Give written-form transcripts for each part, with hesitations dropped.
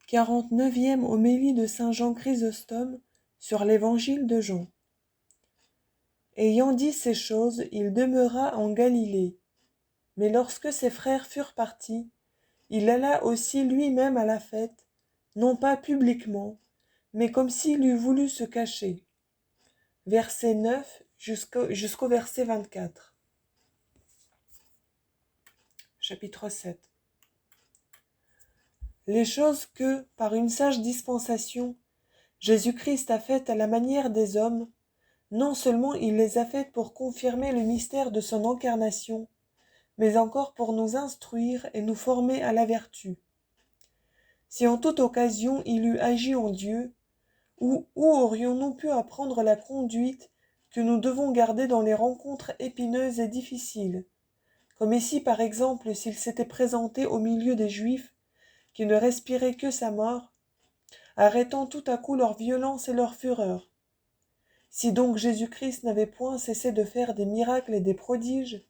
49e homélie de saint Jean Chrysostome sur l'évangile de Jean. Ayant dit ces choses, il demeura en Galilée. Mais lorsque ses frères furent partis, il alla aussi lui-même à la fête, non pas publiquement, mais comme s'il eût voulu se cacher. Verset 9 jusqu'au verset 24. Chapitre 7. Les choses que, par une sage dispensation, Jésus-Christ a faites à la manière des hommes, non seulement il les a faites pour confirmer le mystère de son incarnation, mais encore pour nous instruire et nous former à la vertu. Si en toute occasion il eût agi en Dieu, où aurions-nous pu apprendre la conduite que nous devons garder dans les rencontres épineuses et difficiles, comme ici par exemple s'il s'était présenté au milieu des Juifs qui ne respiraient que sa mort, arrêtant tout à coup leur violence et leur fureur. Si donc Jésus-Christ n'avait point cessé de faire des miracles et des prodiges,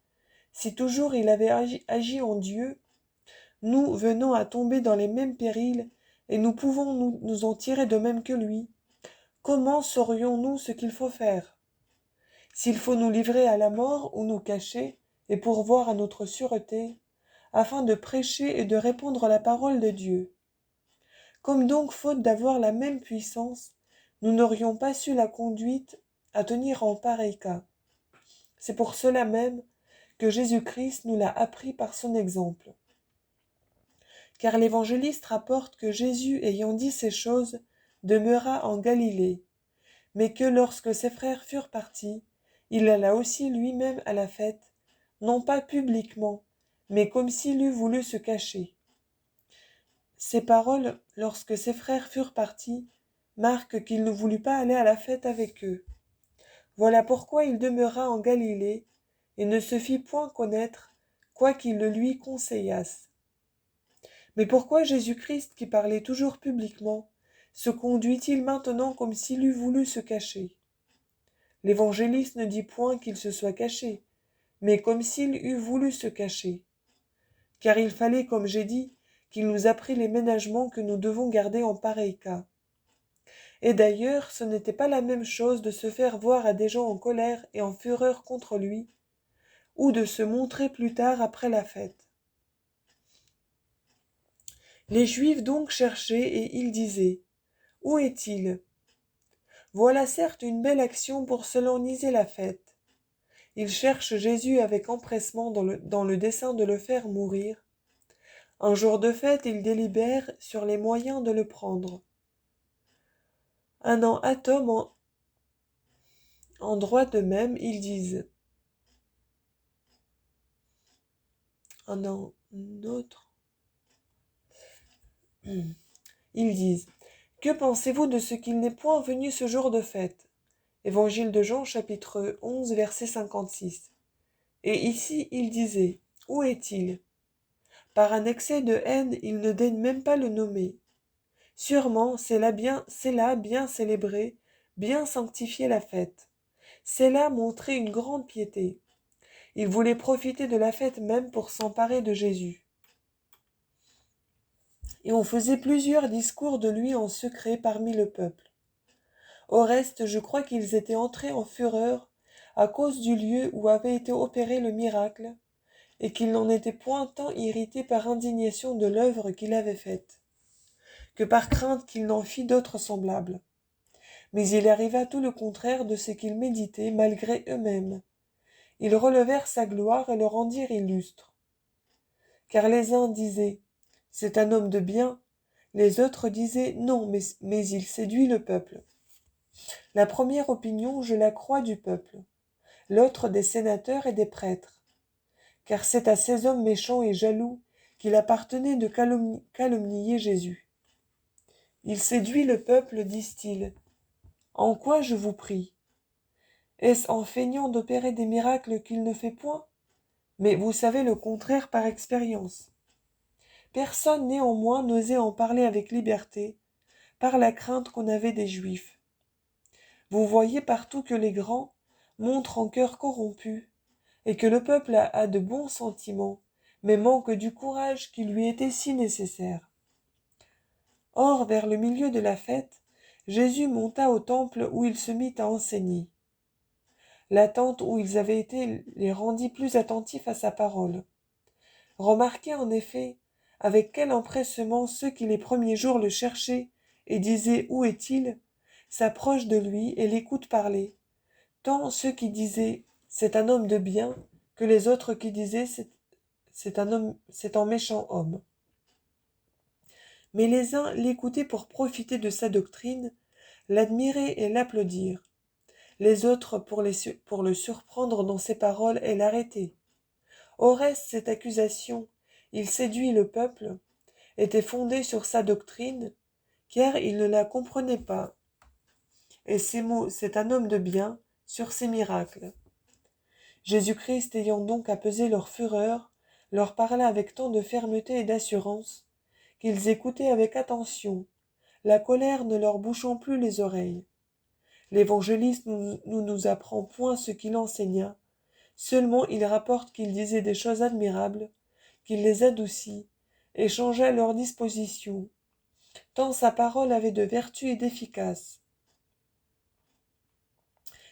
si toujours il avait agi en Dieu, nous venons à tomber dans les mêmes périls et nous pouvons nous en tirer de même que lui. Comment saurions-nous ce qu'il faut faire? S'il faut nous livrer à la mort ou nous cacher et pourvoir à notre sûreté, afin de prêcher et de répandre la parole de Dieu. Comme donc, faute d'avoir la même puissance, nous n'aurions pas su la conduite à tenir en pareil cas. C'est pour cela même que Jésus-Christ nous l'a appris par son exemple. Car l'évangéliste rapporte que Jésus, ayant dit ces choses, demeura en Galilée, mais que lorsque ses frères furent partis, il alla aussi lui-même à la fête, non pas publiquement, mais comme s'il eût voulu se cacher. Ces paroles, lorsque ses frères furent partis, marquent qu'il ne voulut pas aller à la fête avec eux. Voilà pourquoi il demeura en Galilée et ne se fit point connaître, quoiqu'ils le lui conseillassent. Mais pourquoi Jésus-Christ, qui parlait toujours publiquement, se conduit-il maintenant comme s'il eût voulu se cacher? L'évangéliste ne dit point qu'il se soit caché, mais comme s'il eût voulu se cacher. Car il fallait, comme j'ai dit, qu'il nous apprît les ménagements que nous devons garder en pareil cas. Et d'ailleurs, ce n'était pas la même chose de se faire voir à des gens en colère et en fureur contre lui, ou de se montrer plus tard après la fête. Les Juifs donc cherchaient et ils disaient : « Où est-il ? Voilà certes une belle action pour solenniser la fête. » Ils cherchent Jésus avec empressement dans le dessein de le faire mourir. Un jour de fête, ils délibèrent sur les moyens de le prendre. Un an atome en droit de même, ils disent. Un an autre. Ils disent : « Que pensez-vous de ce qu'il n'est point venu ce jour de fête ? » Évangile de Jean, chapitre 11, verset 56. Et ici, il disait : « Où est-il ? » Par un excès de haine, il ne daigne même pas le nommer. Sûrement, c'est là bien célébrer, bien sanctifier la fête. C'est là montrer une grande piété. Il voulait profiter de la fête même pour s'emparer de Jésus. Et on faisait plusieurs discours de lui en secret parmi le peuple. Au reste, je crois qu'ils étaient entrés en fureur à cause du lieu où avait été opéré le miracle, et qu'ils n'en étaient point tant irrités par indignation de l'œuvre qu'il avait faite, que par crainte qu'il n'en fît d'autres semblables. Mais il arriva tout le contraire de ce qu'ils méditaient malgré eux-mêmes. Ils relevèrent sa gloire et le rendirent illustre. Car les uns disaient : « C'est un homme de bien », les autres disaient : « Non, mais il séduit le peuple. » La première opinion, je la crois du peuple, l'autre des sénateurs et des prêtres. Car c'est à ces hommes méchants et jaloux qu'il appartenait de calomnier Jésus. Il séduit le peuple, disent-ils. En quoi, je vous prie ? Est-ce en feignant d'opérer des miracles qu'il ne fait point ? Mais vous savez le contraire par expérience. Personne néanmoins n'osait en parler avec liberté, par la crainte qu'on avait des Juifs. Vous voyez partout que les grands montrent un cœur corrompu, et que le peuple a de bons sentiments, mais manque du courage qui lui était si nécessaire. Or, vers le milieu de la fête, Jésus monta au temple où il se mit à enseigner. L'attente où ils avaient été les rendit plus attentifs à sa parole. Remarquez en effet avec quel empressement ceux qui les premiers jours le cherchaient et disaient « Où est-il ?» s'approchent de lui et l'écoutent parler, tant ceux qui disaient « C'est un homme de bien » que les autres qui disaient « C'est un méchant homme ». Mais les uns l'écoutaient pour profiter de sa doctrine, l'admirer et l'applaudir. Les autres pour le surprendre dans ses paroles et l'arrêter. Au reste, cette accusation, il séduit le peuple, était fondée sur sa doctrine, car il ne la comprenait pas. Et ces mots, c'est un homme de bien, sur ses miracles. Jésus-Christ ayant donc apaisé leur fureur, leur parla avec tant de fermeté et d'assurance, qu'ils écoutaient avec attention, la colère ne leur bouchant plus les oreilles. L'évangéliste nous apprend point ce qu'il enseigna, seulement il rapporte qu'il disait des choses admirables, qu'il les adoucit, et changea leurs dispositions, tant sa parole avait de vertu et d'efficace.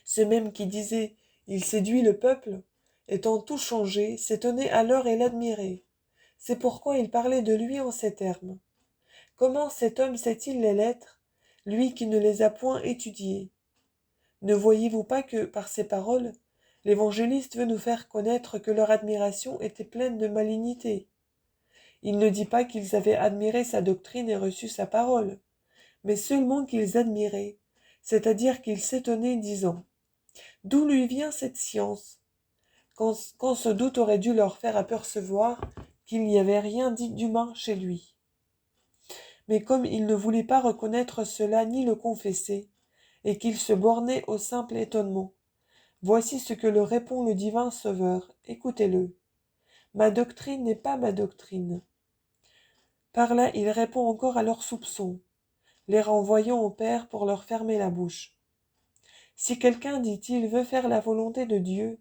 Ce même qui disait « Il séduit le peuple », étant tout changé, s'étonnait alors et l'admirait. C'est pourquoi il parlait de lui en ces termes. Comment cet homme sait-il les lettres, lui qui ne les a point étudiées? Ne voyez-vous pas que, par ces paroles, l'évangéliste veut nous faire connaître que leur admiration était pleine de malignité? Il ne dit pas qu'ils avaient admiré sa doctrine et reçu sa parole, mais seulement qu'ils admiraient, c'est-à-dire qu'ils s'étonnaient, disant « D'où lui vient cette science ?» quand ce doute aurait dû leur faire apercevoir qu'il n'y avait rien d'humain chez lui. Mais comme ils ne voulaient pas reconnaître cela ni le confesser, et qu'ils se bornaient au simple étonnement, voici ce que leur répond le divin Sauveur, écoutez-le. Ma doctrine n'est pas ma doctrine. Par là, il répond encore à leurs soupçons, les renvoyant au Père pour leur fermer la bouche. Si quelqu'un, dit-il, veut faire la volonté de Dieu,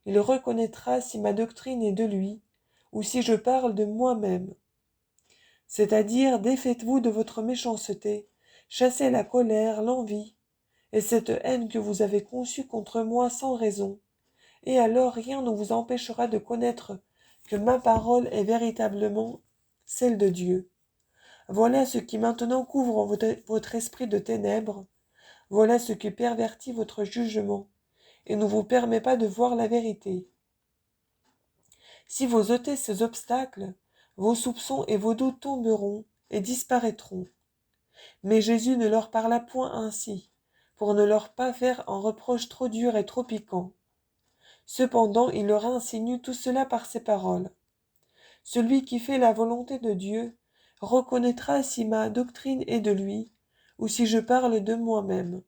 il reconnaîtra si ma doctrine est de lui, ou si je parle de moi-même. C'est-à-dire, défaites-vous de votre méchanceté, chassez la colère, l'envie, et cette haine que vous avez conçue contre moi sans raison, et alors rien ne vous empêchera de connaître que ma parole est véritablement celle de Dieu. Voilà ce qui maintenant couvre votre esprit de ténèbres, voilà ce qui pervertit votre jugement, et ne vous permet pas de voir la vérité. Si vous ôtez ces obstacles, vos soupçons et vos doutes tomberont et disparaîtront. Mais Jésus ne leur parla point ainsi, pour ne leur pas faire un reproche trop dur et trop piquant. Cependant, il leur insinue tout cela par ces paroles. Celui qui fait la volonté de Dieu reconnaîtra si ma doctrine est de lui, ou si je parle de moi-même.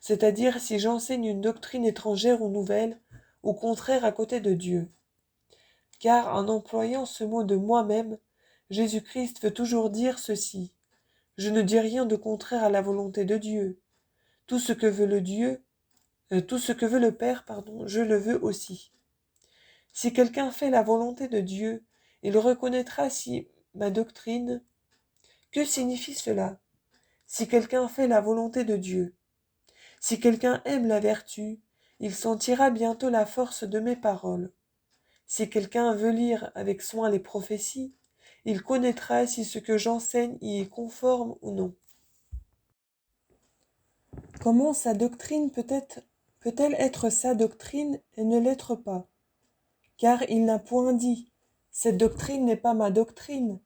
C'est-à-dire si j'enseigne une doctrine étrangère ou nouvelle, ou contraire à côté de Dieu. Car en employant ce mot de moi-même, Jésus-Christ veut toujours dire ceci. Je ne dis rien de contraire à la volonté de Dieu. Tout ce que veut le Père, je le veux aussi. Si quelqu'un fait la volonté de Dieu, il reconnaîtra si ma doctrine. Que signifie cela? Si quelqu'un fait la volonté de Dieu. Si quelqu'un aime la vertu, il sentira bientôt la force de mes paroles. Si quelqu'un veut lire avec soin les prophéties, il connaîtra si ce que j'enseigne y est conforme ou non. Comment sa doctrine peut-elle être sa doctrine et ne l'être pas? Car il n'a point dit « Cette doctrine n'est pas ma doctrine »,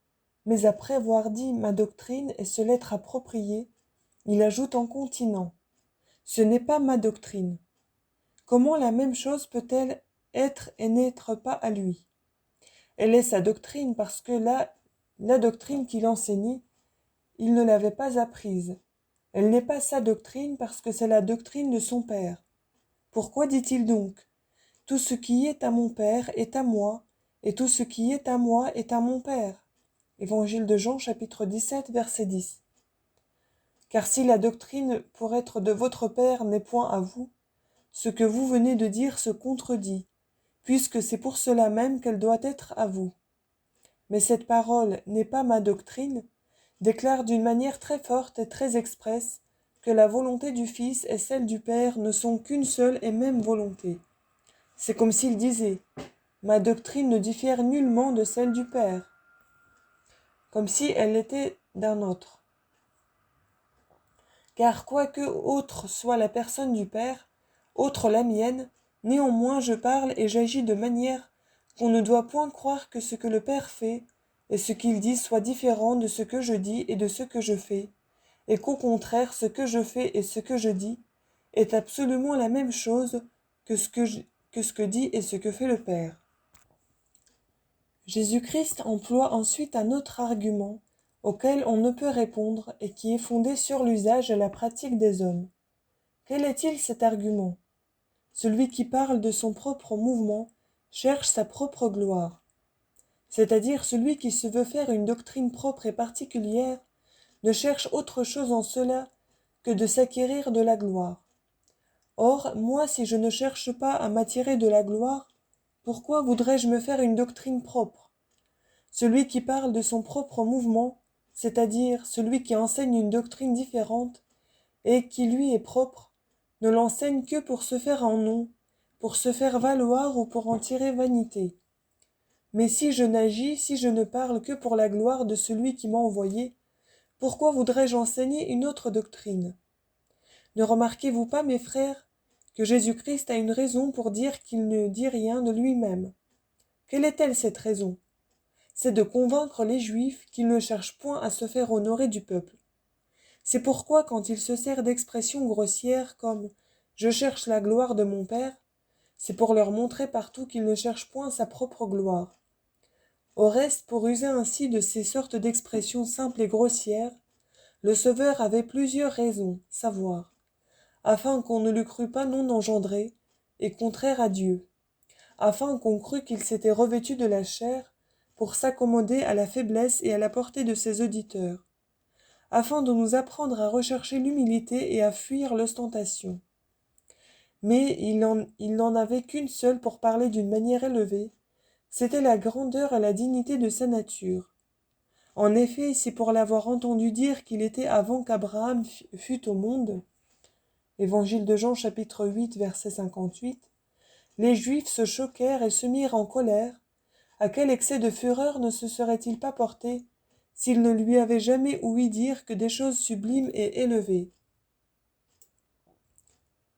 mais après avoir dit « Ma doctrine » et se l'être appropriée, il ajoute en continent « Ce n'est pas ma doctrine ». Comment la même chose peut-elle être et n'être pas à lui? Elle est sa doctrine parce que la doctrine qu'il enseignait, il ne l'avait pas apprise. Elle n'est pas sa doctrine parce que c'est la doctrine de son Père. Pourquoi dit-il donc « Tout ce qui est à mon Père est à moi, et tout ce qui est à moi est à mon Père » Évangile de Jean, chapitre 17, verset 10. Car si la doctrine pour être de votre Père n'est point à vous, ce que vous venez de dire se contredit, puisque c'est pour cela même qu'elle doit être à vous. Mais cette parole n'est pas ma doctrine, déclare d'une manière très forte et très expresse que la volonté du Fils et celle du Père ne sont qu'une seule et même volonté. C'est comme s'il disait « Ma doctrine ne diffère nullement de celle du Père », comme si elle était d'un autre. Car quoique autre soit la personne du Père, autre la mienne, néanmoins je parle et j'agis de manière qu'on ne doit point croire que ce que le Père fait et ce qu'il dit soit différent de ce que je dis et de ce que je fais, et qu'au contraire ce que je fais et ce que je dis est absolument la même chose que ce que dit et ce que fait le Père. Jésus-Christ emploie ensuite un autre argument auquel on ne peut répondre et qui est fondé sur l'usage et la pratique des hommes. Quel est-il cet argument? Celui qui parle de son propre mouvement cherche sa propre gloire, c'est-à-dire celui qui se veut faire une doctrine propre et particulière ne cherche autre chose en cela que de s'acquérir de la gloire. Or, moi, si je ne cherche pas à m'attirer de la gloire, pourquoi voudrais-je me faire une doctrine propre? Celui qui parle de son propre mouvement, c'est-à-dire celui qui enseigne une doctrine différente et qui lui est propre, ne l'enseigne que pour se faire un nom, pour se faire valoir ou pour en tirer vanité. Mais si je n'agis, si je ne parle que pour la gloire de celui qui m'a envoyé, pourquoi voudrais-je enseigner une autre doctrine? Ne remarquez-vous pas, mes frères, que Jésus-Christ a une raison pour dire qu'il ne dit rien de lui-même? Quelle est-elle cette raison? C'est de convaincre les Juifs qu'ils ne cherchent point à se faire honorer du peuple. C'est pourquoi quand il se sert d'expressions grossières comme « je cherche la gloire de mon Père », c'est pour leur montrer partout qu'il ne cherche point sa propre gloire. Au reste, pour user ainsi de ces sortes d'expressions simples et grossières, le Sauveur avait plusieurs raisons, savoir, afin qu'on ne le crût pas non engendré et contraire à Dieu, afin qu'on crût qu'il s'était revêtu de la chair pour s'accommoder à la faiblesse et à la portée de ses auditeurs, afin de nous apprendre à rechercher l'humilité et à fuir l'ostentation. Mais il n'en avait qu'une seule pour parler d'une manière élevée, c'était la grandeur et la dignité de sa nature. En effet, si pour l'avoir entendu dire qu'il était avant qu'Abraham fût au monde, Évangile de Jean chapitre 8 verset 58, les Juifs se choquèrent et se mirent en colère, à quel excès de fureur ne se serait-il pas porté s'il ne lui avait jamais ouï dire que des choses sublimes et élevées?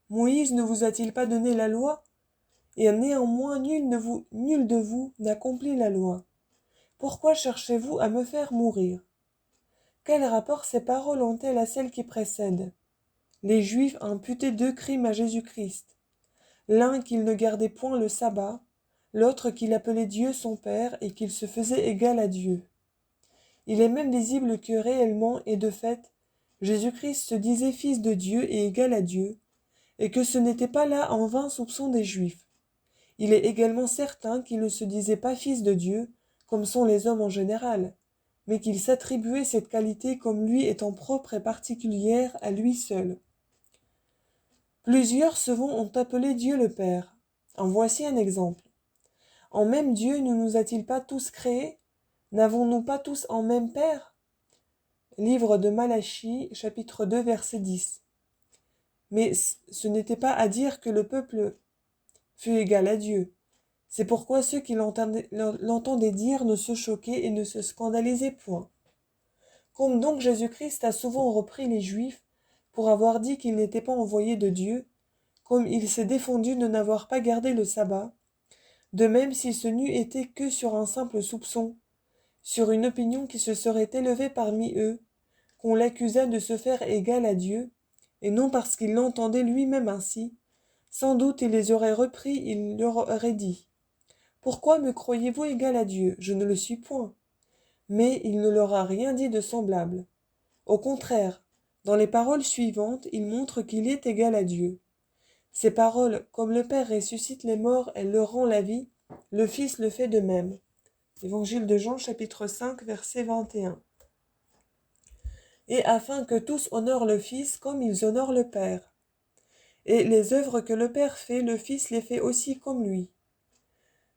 Moïse ne vous a-t-il pas donné la loi? Et néanmoins nul de vous n'accomplit la loi. Pourquoi cherchez-vous à me faire mourir? Quel rapport ces paroles ont-elles à celles qui précèdent? Les Juifs imputaient deux crimes à Jésus-Christ. L'un qu'il ne gardait point le sabbat, l'autre qu'il appelait Dieu son Père et qu'il se faisait égal à Dieu. Il est même visible que réellement et de fait, Jésus-Christ se disait fils de Dieu et égal à Dieu, et que ce n'était pas là en vain soupçon des Juifs. Il est également certain qu'il ne se disait pas fils de Dieu, comme sont les hommes en général, mais qu'il s'attribuait cette qualité comme lui étant propre et particulière à lui seul. Plusieurs ont appelé Dieu le Père. En voici un exemple. En même Dieu ne nous a-t-il pas tous créés? N'avons-nous pas tous en même Père? Livre de Malachie, chapitre 2, verset 10. Mais ce n'était pas à dire que le peuple fut égal à Dieu. C'est pourquoi ceux qui l'entendaient dire ne se choquaient et ne se scandalisaient point. Comme donc Jésus-Christ a souvent repris les Juifs pour avoir dit qu'il n'était pas envoyé de Dieu, comme il s'est défendu de n'avoir pas gardé le sabbat, de même si ce n'eût été que sur un simple soupçon, sur une opinion qui se serait élevée parmi eux, qu'on l'accusa de se faire égal à Dieu, et non parce qu'il l'entendait lui-même ainsi, sans doute il les aurait repris, il leur aurait dit « Pourquoi me croyez-vous égal à Dieu? Je ne le suis point. » Mais il ne leur a rien dit de semblable. Au contraire, dans les paroles suivantes, il montre qu'il est égal à Dieu. Ces paroles, comme le Père ressuscite les morts et leur rend la vie, le Fils le fait de même. Évangile de Jean, chapitre 5, verset 21. Et afin que tous honorent le Fils comme ils honorent le Père. Et les œuvres que le Père fait, le Fils les fait aussi comme lui.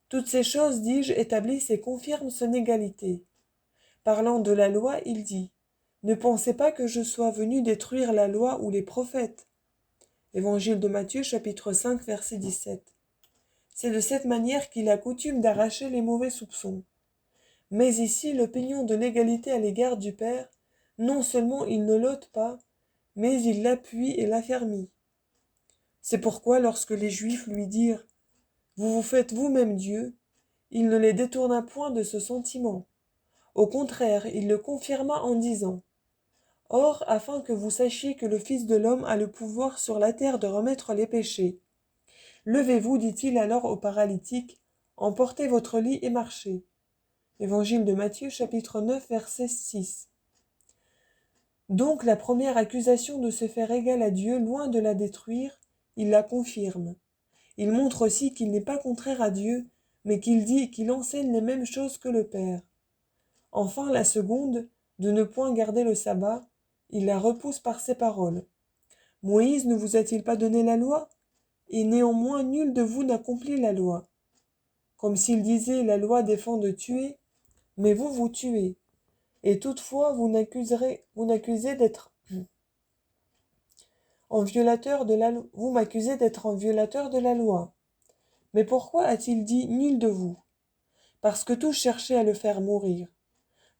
Toutes ces choses, dis-je, établissent et confirment son égalité. Parlant de la loi, il dit Ne pensez pas que je sois venu détruire la loi ou les prophètes. Évangile de Matthieu, chapitre 5, verset 17. C'est de cette manière qu'il a coutume d'arracher les mauvais soupçons. Mais ici, l'opinion de l'égalité à l'égard du Père, non seulement il ne l'ôte pas, mais il l'appuie et l'affermit. C'est pourquoi lorsque les Juifs lui dirent « Vous vous faites vous-même Dieu », il ne les détourna point de ce sentiment. Au contraire, il le confirma en disant « Or, afin que vous sachiez que le Fils de l'homme a le pouvoir sur la terre de remettre les péchés. Levez-vous, dit-il alors au paralytique, emportez votre lit et marchez. » Évangile de Matthieu, chapitre 9, verset 6. Donc la première accusation de se faire égal à Dieu, loin de la détruire, il la confirme. Il montre aussi qu'il n'est pas contraire à Dieu, mais qu'il dit qu'il enseigne les mêmes choses que le Père. Enfin, la seconde, de ne point garder le sabbat, il la repousse par ces paroles. Moïse ne vous a-t-il pas donné la loi? Et néanmoins nul de vous n'accomplit la loi. Comme s'il disait, la loi défend de tuer, mais vous, vous tuez. Et toutefois, vous m'accusez d'être en violateur de la loi. Vous m'accusez d'être un violateur de la loi. Mais pourquoi a-t-il dit nul de vous? Parce que tous cherchaient à le faire mourir.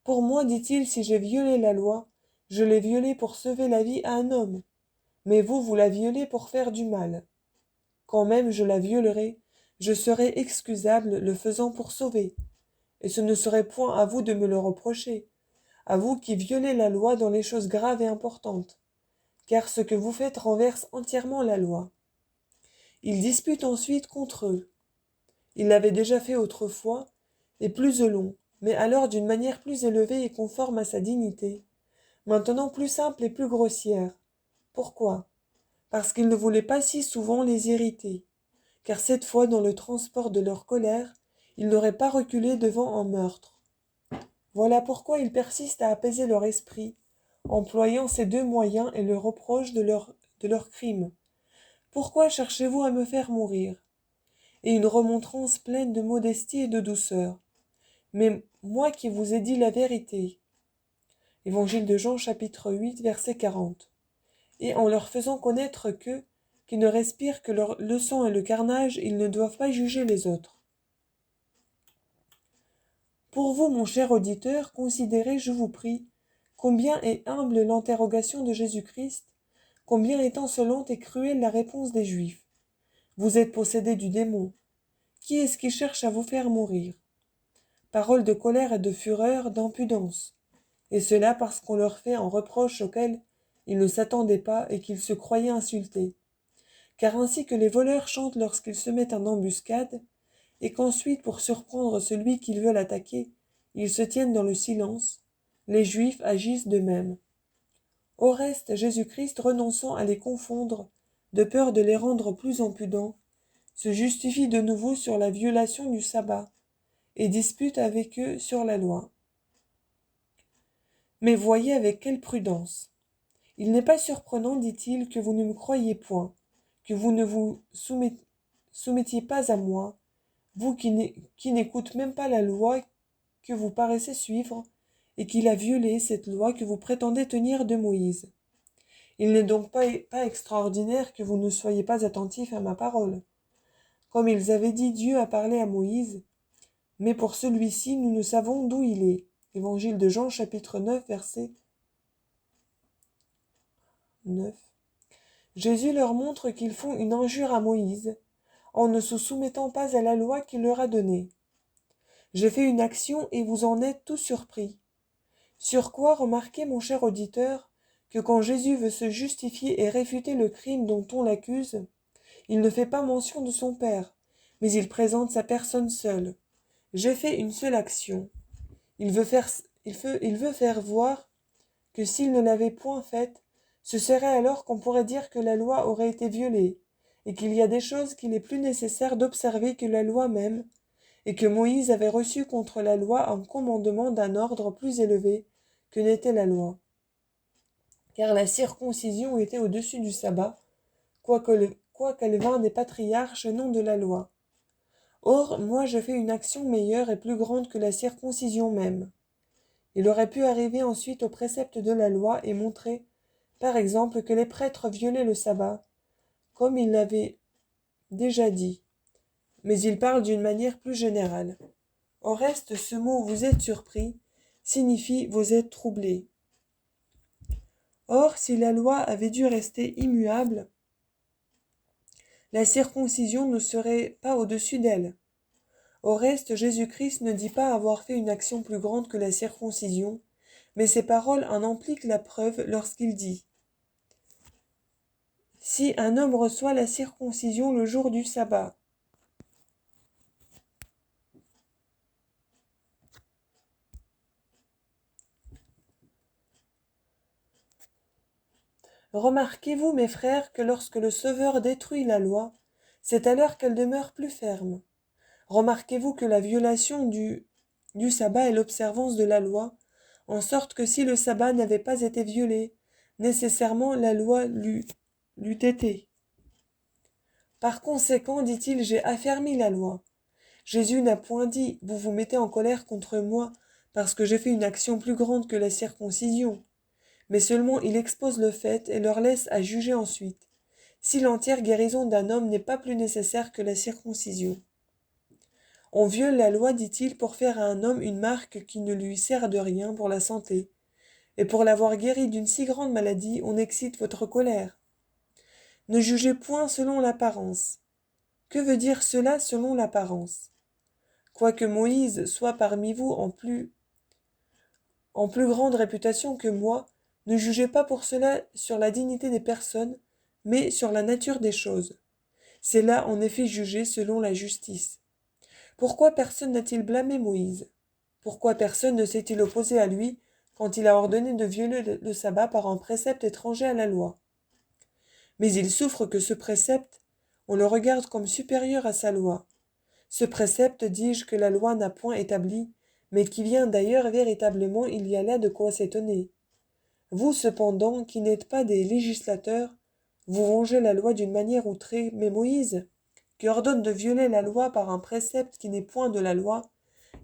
Pour moi, dit-il, si j'ai violé la loi, je l'ai violée pour sauver la vie à un homme. Mais vous, vous la violez pour faire du mal. Quand même je la violerai, je serai excusable le faisant pour sauver. Et ce ne serait point à vous de me le reprocher, à vous qui violez la loi dans les choses graves et importantes, car ce que vous faites renverse entièrement la loi. Il dispute ensuite contre eux. Il l'avait déjà fait autrefois, et plus de long, mais alors d'une manière plus élevée et conforme à sa dignité, maintenant plus simple et plus grossière. Pourquoi? Parce qu'il ne voulait pas si souvent les irriter, car cette fois, dans le transport de leur colère, il n'aurait pas reculé devant un meurtre. Voilà pourquoi il persiste à apaiser leur esprit, employant ces deux moyens et le reproche de leur crime. Pourquoi cherchez-vous à me faire mourir? Et une remontrance pleine de modestie et de douceur. Mais moi qui vous ai dit la vérité. Évangile de Jean, chapitre 8, verset 40. Et en leur faisant connaître qui ne respirent que le sang et le carnage, ils ne doivent pas juger les autres. Pour vous, mon cher auditeur, considérez, je vous prie, combien est humble l'interrogation de Jésus-Christ, combien est insolente et cruelle la réponse des Juifs. Vous êtes possédé du démon. Qui est-ce qui cherche à vous faire mourir? Paroles de colère et de fureur, d'impudence. Et cela parce qu'on leur fait un reproche auquel ils ne s'attendaient pas et qu'ils se croyaient insultés. Car ainsi que les voleurs chantent lorsqu'ils se mettent en embuscade, et qu'ensuite, pour surprendre celui qu'ils veulent attaquer, ils se tiennent dans le silence, les Juifs agissent de même. Au reste, Jésus-Christ, renonçant à les confondre, de peur de les rendre plus impudents, se justifie de nouveau sur la violation du sabbat, et dispute avec eux sur la loi. Mais voyez avec quelle prudence. Il n'est pas surprenant, dit-il, que vous ne me croyiez point, que vous ne vous soumettiez pas à moi, vous qui n'écoutez même pas la loi que vous paraissez suivre, et qui la violée, cette loi que vous prétendez tenir de Moïse. Il n'est donc pas extraordinaire que vous ne soyez pas attentifs à ma parole. Comme ils avaient dit, Dieu a parlé à Moïse, mais pour celui-ci, nous ne savons d'où il est. Évangile de Jean, chapitre 9, verset 9. Jésus leur montre qu'ils font une injure à Moïse, en ne se soumettant pas à la loi qu'il leur a donnée. J'ai fait une action et vous en êtes tous surpris. Sur quoi remarquez, mon cher auditeur, que quand Jésus veut se justifier et réfuter le crime dont on l'accuse, il ne fait pas mention de son Père, mais il présente sa personne seule. J'ai fait une seule action. Il veut faire voir que s'il ne l'avait point faite, ce serait alors qu'on pourrait dire que la loi aurait été violée, et qu'il y a des choses qu'il est plus nécessaire d'observer que la loi même, et que Moïse avait reçu contre la loi un commandement d'un ordre plus élevé que n'était la loi. Car la circoncision était au-dessus du sabbat, quoiqu'elle vînt des patriarches non de la loi. Or, moi je fais une action meilleure et plus grande que la circoncision même. Il aurait pu arriver ensuite aux préceptes de la loi et montrer, par exemple, que les prêtres violaient le sabbat, comme il l'avait déjà dit. Mais il parle d'une manière plus générale. Au reste, ce mot vous êtes surpris signifie vous êtes troublés. Or, si la loi avait dû rester immuable, la circoncision ne serait pas au-dessus d'elle. Au reste, Jésus-Christ ne dit pas avoir fait une action plus grande que la circoncision, mais ses paroles en impliquent la preuve lorsqu'il dit « Si un homme reçoit la circoncision le jour du sabbat, » Remarquez-vous, mes frères, que lorsque le Sauveur détruit la loi, c'est alors qu'elle demeure plus ferme. Remarquez-vous que la violation du sabbat est l'observance de la loi, en sorte que si le sabbat n'avait pas été violé, nécessairement la loi l'eût été. Par conséquent, dit-il, j'ai affermi la loi. Jésus n'a point dit, vous vous mettez en colère contre moi parce que j'ai fait une action plus grande que la circoncision. Mais seulement il expose le fait et leur laisse à juger ensuite, si l'entière guérison d'un homme n'est pas plus nécessaire que la circoncision. On viole la loi, dit-il, pour faire à un homme une marque qui ne lui sert de rien pour la santé, et pour l'avoir guéri d'une si grande maladie, on excite votre colère. Ne jugez point selon l'apparence. Que veut dire cela selon l'apparence? Quoique Moïse soit parmi vous en plus grande réputation que moi, ne jugez pas pour cela sur la dignité des personnes, mais sur la nature des choses. C'est là en effet jugé selon la justice. Pourquoi personne n'a-t-il blâmé Moïse? Pourquoi personne ne s'est-il opposé à lui quand il a ordonné de violer le sabbat par un précepte étranger à la loi? Mais il souffre que ce précepte, on le regarde comme supérieur à sa loi. Ce précepte, dis-je, que la loi n'a point établi, mais qui vient d'ailleurs véritablement, il y a là de quoi s'étonner. Vous, cependant, qui n'êtes pas des législateurs, vous vengez la loi d'une manière outrée, mais Moïse, qui ordonne de violer la loi par un précepte qui n'est point de la loi,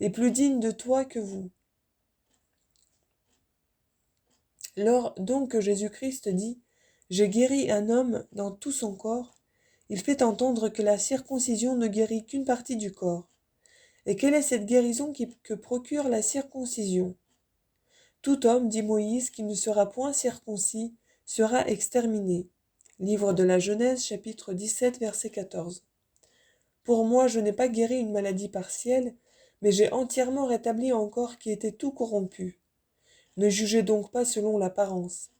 est plus digne de toi que vous. Lors donc que Jésus-Christ dit « J'ai guéri un homme dans tout son corps », il fait entendre que la circoncision ne guérit qu'une partie du corps. Et quelle est cette guérison que procure la circoncision? Tout homme, dit Moïse, qui ne sera point circoncis, sera exterminé. Livre de la Genèse, chapitre 17, verset 14. Pour moi, je n'ai pas guéri une maladie partielle, mais j'ai entièrement rétabli un corps qui était tout corrompu. Ne jugez donc pas selon l'apparence.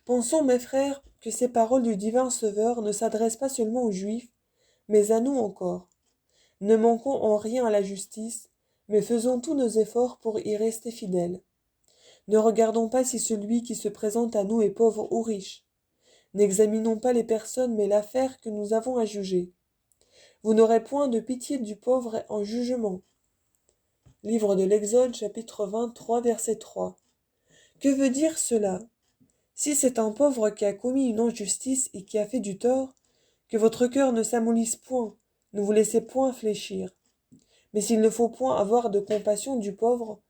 Pensons, mes frères, que ces paroles du divin Sauveur ne s'adressent pas seulement aux Juifs, mais à nous encore. Ne manquons en rien à la justice, mais faisons tous nos efforts pour y rester fidèles. Ne regardons pas si celui qui se présente à nous est pauvre ou riche. N'examinons pas les personnes, mais l'affaire que nous avons à juger. Vous n'aurez point de pitié du pauvre en jugement. Livre de l'Exode, chapitre 23, verset 3. Que veut dire cela? Si c'est un pauvre qui a commis une injustice et qui a fait du tort, que votre cœur ne s'amollisse point, ne vous laissez point fléchir. Mais s'il ne faut point avoir de compassion du pauvre,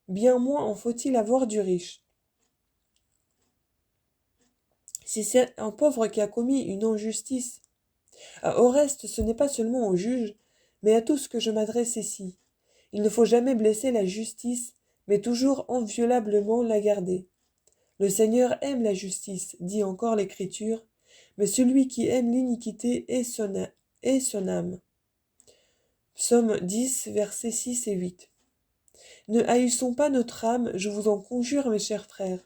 bien moins en faut-il avoir du riche. Si c'est un pauvre qui a commis une injustice, au reste, ce n'est pas seulement au juge, mais à tout ce que je m'adresse ici. Il ne faut jamais blesser la justice, mais toujours inviolablement la garder. Le Seigneur aime la justice, dit encore l'Écriture, mais celui qui aime l'iniquité est son âme. Psaume 10, versets 6 et 8. Ne haïssons pas notre âme, je vous en conjure, mes chers frères,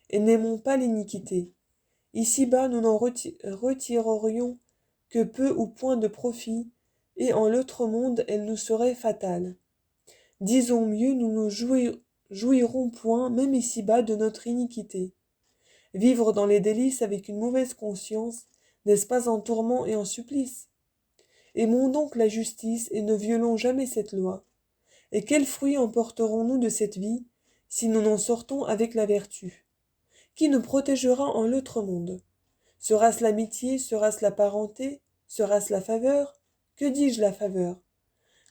et n'aimons pas l'iniquité. Ici-bas, nous n'en retirerions que peu ou point de profit, et en l'autre monde, elle nous serait fatale. Disons mieux, nous ne jouirons point, même ici-bas, de notre iniquité. Vivre dans les délices avec une mauvaise conscience, n'est-ce pas un tourment et un supplice? Aimons donc la justice et ne violons jamais cette loi. Et quels fruits emporterons-nous de cette vie, si nous n'en sortons avec la vertu? Qui nous protégera en l'autre monde? Sera-ce l'amitié, sera-ce la parenté, sera-ce la faveur? Que dis-je la faveur?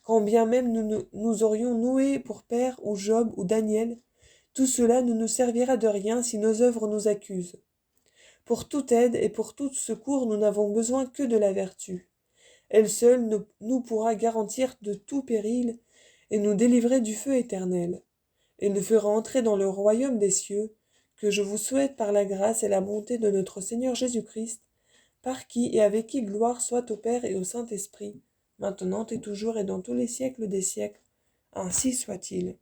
Quand bien même nous aurions Noé pour père, ou Job, ou Daniel, Tout cela ne nous servira de rien si nos œuvres nous accusent. Pour toute aide et pour tout secours, nous n'avons besoin que de la vertu. Elle seule nous pourra garantir de tout péril et nous délivrer du feu éternel. Elle nous fera entrer dans le royaume des cieux, que je vous souhaite par la grâce et la bonté de notre Seigneur Jésus-Christ, par qui et avec qui gloire soit au Père et au Saint-Esprit, maintenant et toujours et dans tous les siècles des siècles. Ainsi soit-il.